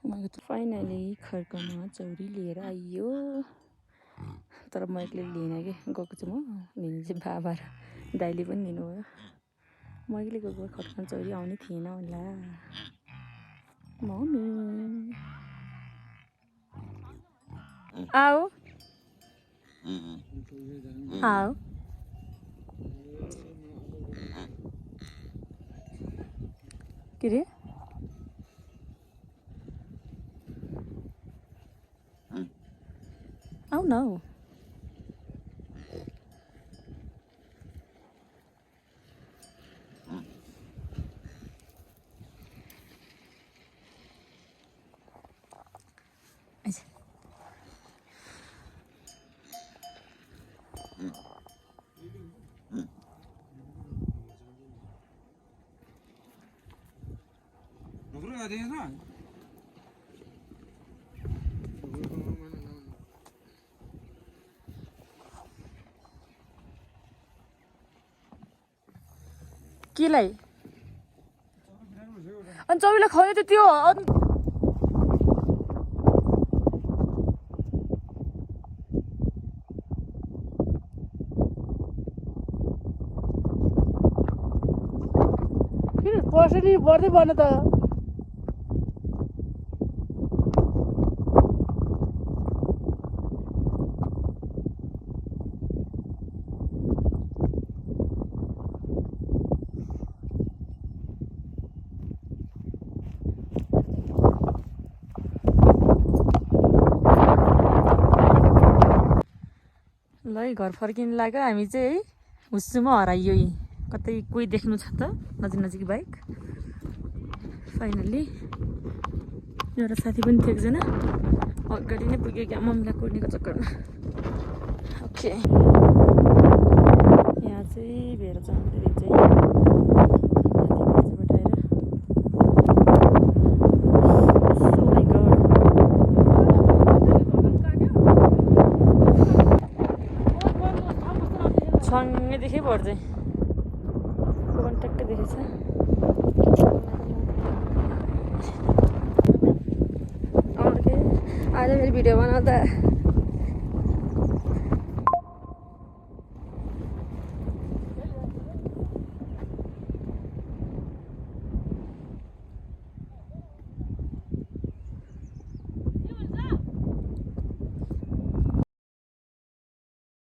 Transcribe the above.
मैले त फाइनली खर्कमा चौरी लिएर आइयो तर म एक्लै लिइनँ कि गएको छु म लिनु चाहिँ बाबा र दाइले पनि लिनुभयो म एक्लै गएको खर्कमा चौरी आउने थिएन होला मम्मी आओ आओ के रे आऊ न केलाई अनि चौरीलाई खुवाउने त त्यो किन पर्सरी बढ्दै बढ्न त ल घर फर्किन लाग्यो हामी चाहिँ है हुस्सुमा हराइयो कतै कोही देख्नु छ त नजिक नजिक बाइक फाइनल्ली एउटा साथी पनि थियो एकजना अगाडि नै पुग्यो क्या मम्मीलाई कुर्नेको चक्करमा ओके यहाँ चाहिँ भेर जाँदै रहेछ छङ्गै देखेँ भर चाहिँ ट्याक्कै देखेछ आज फेरि भिडियो बनाउँदा